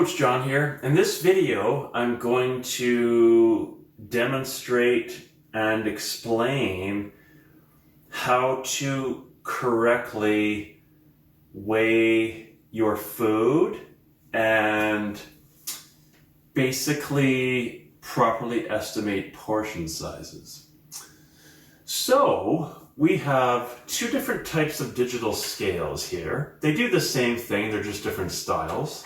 Coach John here. In this video, I'm going to demonstrate and explain how to correctly weigh your food and basically properly estimate portion sizes. So we have two different types of digital scales here. They do the same thing, they're just different styles.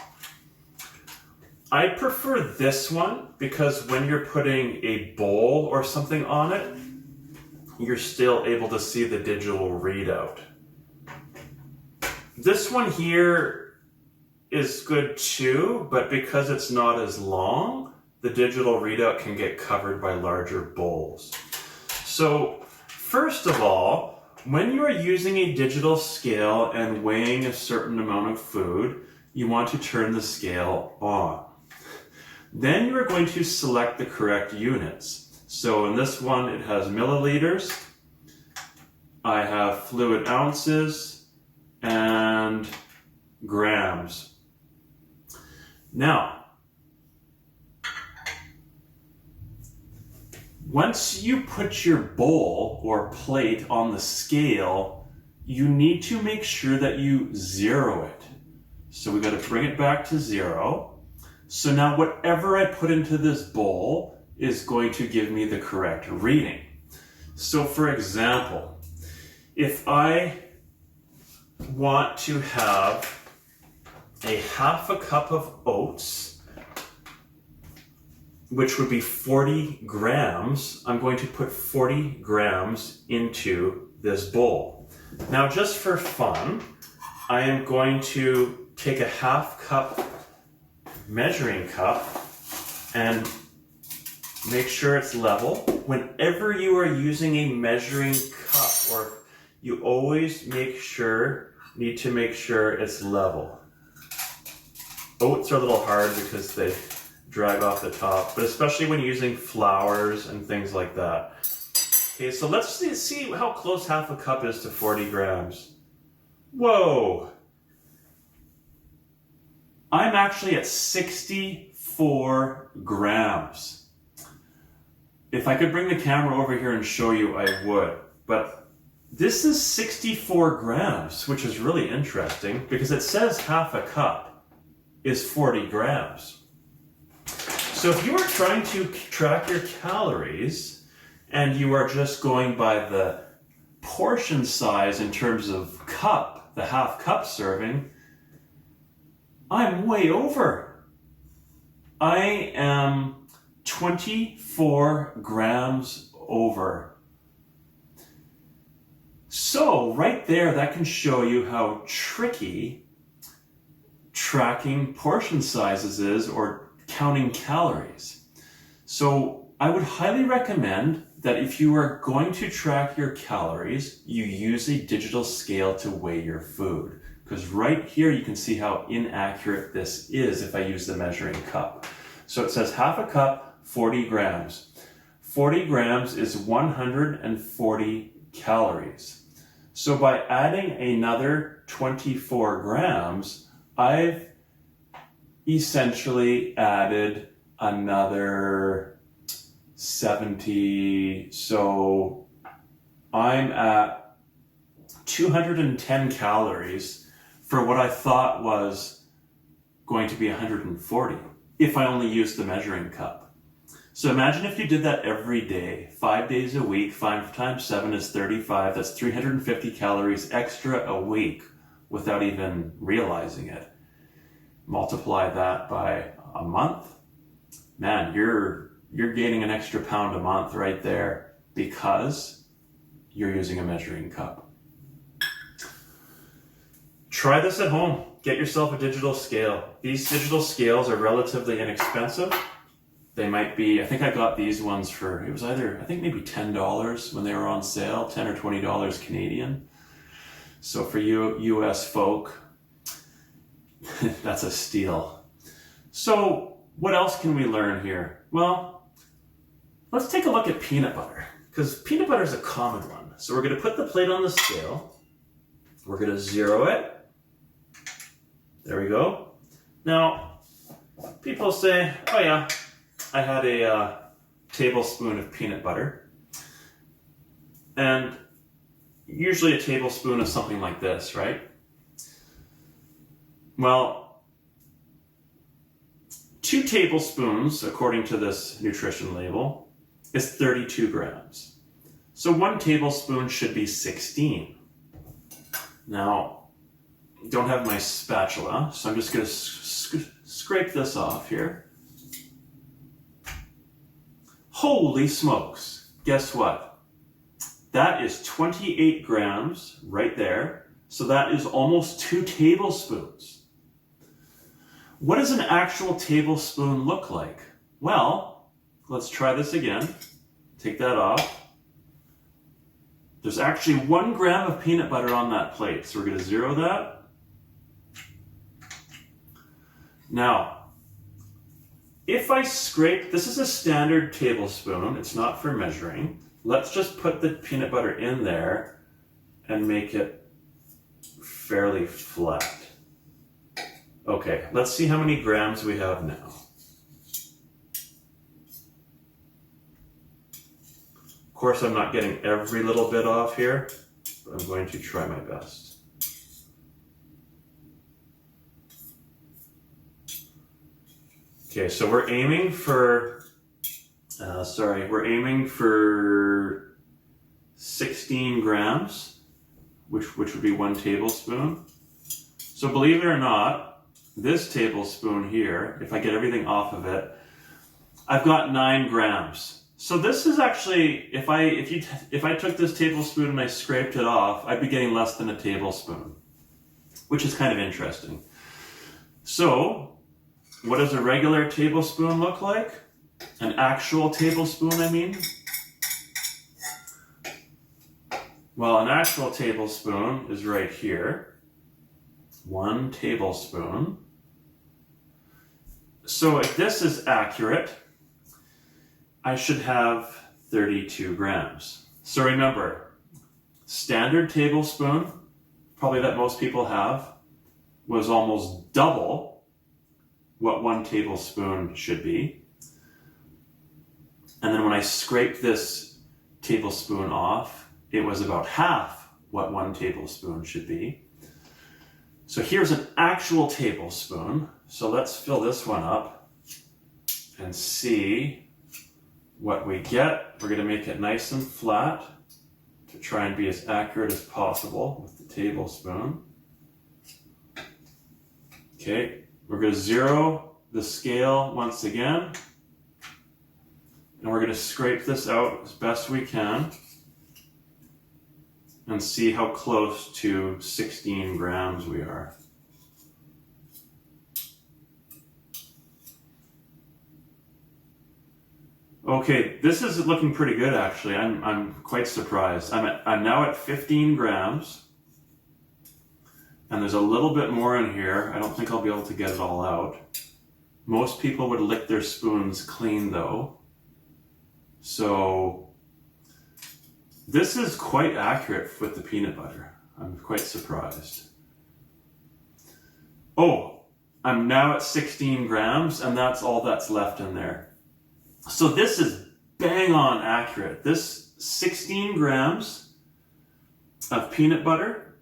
I prefer this one because when you're putting a bowl or something on it, you're still able to see the digital readout. This one here is good too, but because it's not as long, the digital readout can get covered by larger bowls. So first of all, when you are using a digital scale and weighing a certain amount of food, you want to turn the scale on. Then you are going to select the correct units. So in this one, it has milliliters. I have fluid ounces and grams. Now, once you put your bowl or plate on the scale, you need to make sure that you zero it. So we got to bring it back to 0. So now whatever I put into this bowl is going to give me the correct reading. So for example, if I want to have a half a cup of oats, which would be 40 grams, I'm going to put 40 grams into this bowl. Now just for fun, I am going to take a half cup measuring cup and make sure it's level. Whenever you are using a measuring cup, or you always need to make sure it's level. Oats are a little hard because they drag off the top, but especially when using flours and things like that. Okay, so let's see how close half a cup is to 40 grams. Whoa! I'm actually at 64 grams. If I could bring the camera over here and show you, I would. But this is 64 grams, which is really interesting because it says half a cup is 40 grams. So if you are trying to track your calories and you are just going by the portion size in terms of cup, the half cup serving, I'm way over. I am 24 grams over. So right there, that can show you how tricky tracking portion sizes is, or counting calories. So I would highly recommend that if you are going to track your calories, you use a digital scale to weigh your food. Because right here you can see how inaccurate this is if I use the measuring cup. So it says half a cup, 40 grams. 40 grams is 140 calories. So by adding another 24 grams, I've essentially added another 70. So I'm at 210 calories for what I thought was going to be 140 if I only used the measuring cup. So imagine if you did that every day, 5 days a week. 5 times 7 is 35. That's 350 calories extra a week without even realizing it. Multiply that by a month. Man, you're gaining an extra pound a month right there because you're using a measuring cup. Try this at home. Get yourself a digital scale. These digital scales are relatively inexpensive. They might be, I think I got these ones for, it was either, I think maybe $10 when they were on sale, $10 or $20 Canadian. So for you US folk, that's a steal. So what else can we learn here? Well, let's take a look at peanut butter, because peanut butter is a common one. So we're going to put the plate on the scale. We're going to zero it. There we go. Now, people say, oh yeah, I had a tablespoon of peanut butter. And usually a tablespoon is something like this, right? Well, 2 tablespoons, according to this nutrition label, is 32 grams. So 1 tablespoon should be 16. Now, don't have my spatula, so I'm just going to scrape this off here. Holy smokes! Guess what? That is 28 grams right there. So that is almost 2 tablespoons. What does an actual tablespoon look like? Well, let's try this again. Take that off. There's actually 1 gram of peanut butter on that plate, so we're going to 0 that. Now, if I scrape, this is a standard tablespoon, it's not for measuring. Let's just put the peanut butter in there and make it fairly flat. Okay, let's see how many grams we have now. Of course, I'm not getting every little bit off here, but I'm going to try my best. Okay, so we're aiming for, we're aiming for 16 grams, which would be 1 tablespoon. So believe it or not, this tablespoon here, if I get everything off of it, I've got 9 grams. So this is actually, if I took this tablespoon and I scraped it off, I'd be getting less than a tablespoon, which is kind of interesting. So, what does a regular tablespoon look like? An actual tablespoon, I mean. Well, an actual tablespoon is right here. 1 tablespoon. So if this is accurate, I should have 32 grams. So remember, standard tablespoon, probably that most people have, was almost double what 1 tablespoon should be. And then when I scraped this tablespoon off, it was about half what 1 tablespoon should be. So here's an actual tablespoon. So let's fill this one up and see what we get. We're going to make it nice and flat to try and be as accurate as possible with the tablespoon. Okay, we're going to 0 the scale once again. And we're going to scrape this out as best we can and see how close to 16 grams we are. Okay, this is looking pretty good actually. I'm quite surprised. I'm now at 15 grams. And there's a little bit more in here. I don't think I'll be able to get it all out. Most people would lick their spoons clean though. So this is quite accurate with the peanut butter. I'm quite surprised. Oh, I'm now at 16 grams and that's all that's left in there. So this is bang on accurate. This 16 grams of peanut butter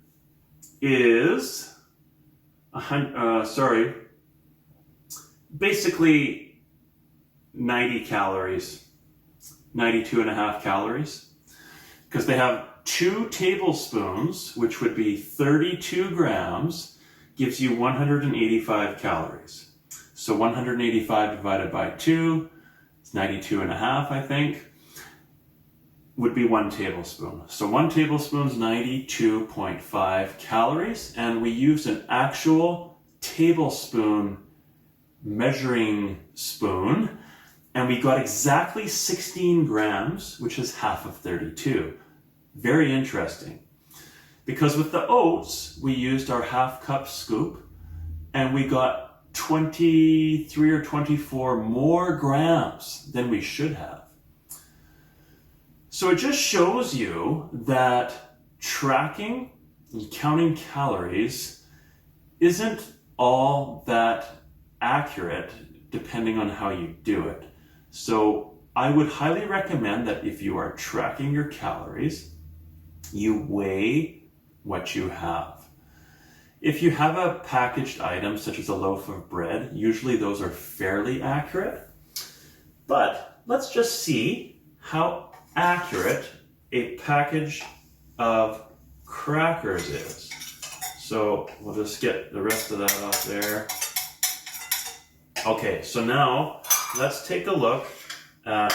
is basically 90 calories, 92.5 calories, because they have 2 tablespoons, which would be 32 grams, gives you 185 calories. So 185 divided by 2, it's 92.5, I think, would be 1 tablespoon. So 1 tablespoon is 92.5 calories, and we used an actual tablespoon measuring spoon, and we got exactly 16 grams, which is half of 32. Very interesting. Because with the oats, we used our half cup scoop, and we got 23 or 24 more grams than we should have. So it just shows you that tracking and counting calories isn't all that accurate depending on how you do it. So I would highly recommend that if you are tracking your calories, you weigh what you have. If you have a packaged item such as a loaf of bread, usually those are fairly accurate. But let's just see how accurate a package of crackers is. So we'll just get the rest of that off there. Okay, so now let's take a look at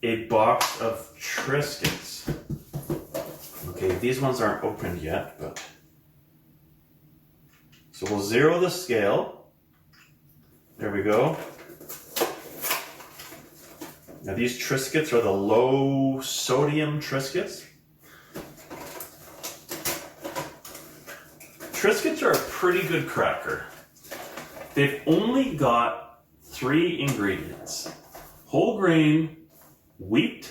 a box of Triscuits. Okay, these ones aren't opened yet, but so we'll zero the scale. There we go. Now these Triscuits are the low sodium Triscuits. Triscuits are a pretty good cracker. They've only got 3 ingredients: whole grain, wheat,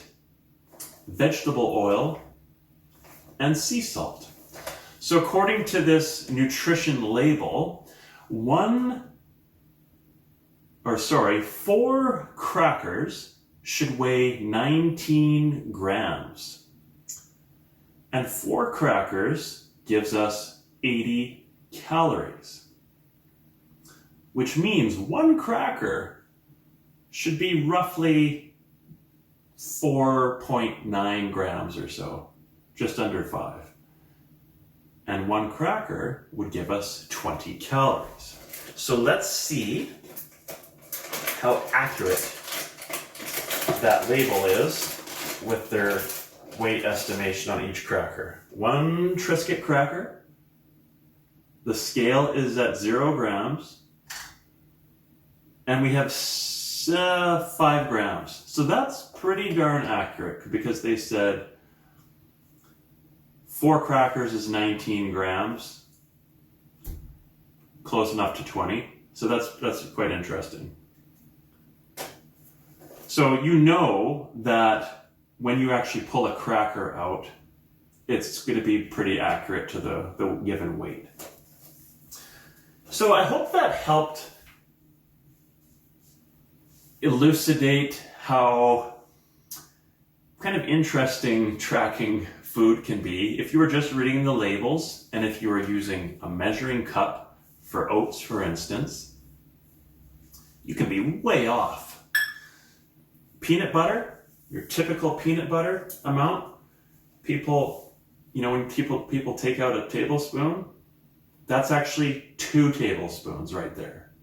vegetable oil, and sea salt. So according to this nutrition label, 4 crackers should weigh 19 grams. And 4 crackers gives us 80 calories. Which means 1 cracker should be roughly 4.9 grams or so, just under 5. And 1 cracker would give us 20 calories. So let's see how accurate that label is with their weight estimation on each cracker. 1 Triscuit cracker, the scale is at 0 grams, and we have 5 grams. So that's pretty darn accurate because they said 4 crackers is 19 grams, close enough to 20. So that's quite interesting. So you know that when you actually pull a cracker out, it's going to be pretty accurate to the given weight. So I hope that helped elucidate how kind of interesting tracking food can be if you were just reading the labels and if you were using a measuring cup for oats, for instance. You can be way off. Peanut butter, your typical peanut butter amount, when people take out a tablespoon, that's actually 2 tablespoons right there.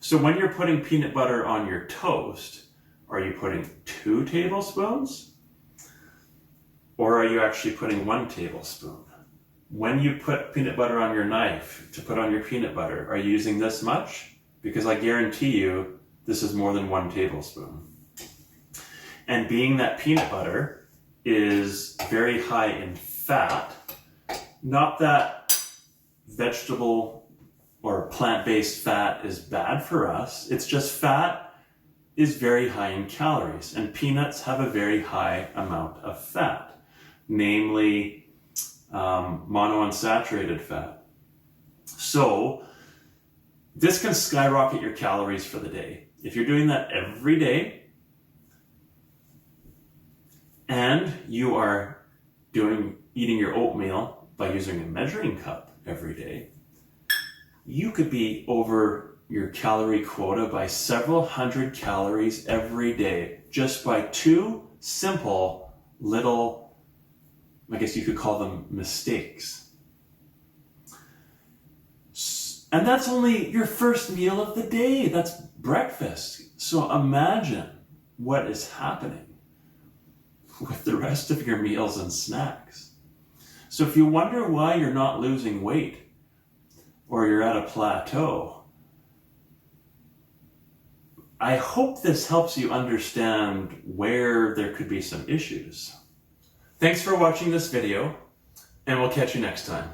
So when you're putting peanut butter on your toast, are you putting 2 tablespoons? Or are you actually putting 1 tablespoon? When you put peanut butter on your knife to put on your peanut butter, are you using this much? Because I guarantee you, this is more than 1 tablespoon. And being that peanut butter is very high in fat, not that vegetable or plant-based fat is bad for us, it's just fat is very high in calories, and peanuts have a very high amount of fat, namely monounsaturated fat. So this can skyrocket your calories for the day. If you're doing that every day and you are eating your oatmeal by using a measuring cup every day, you could be over your calorie quota by several hundred calories every day just by 2 simple little, I guess you could call them mistakes. And that's only your first meal of the day. That's breakfast. So imagine what is happening with the rest of your meals and snacks. So if you wonder why you're not losing weight or you're at a plateau, I hope this helps you understand where there could be some issues. Thanks for watching this video, and we'll catch you next time.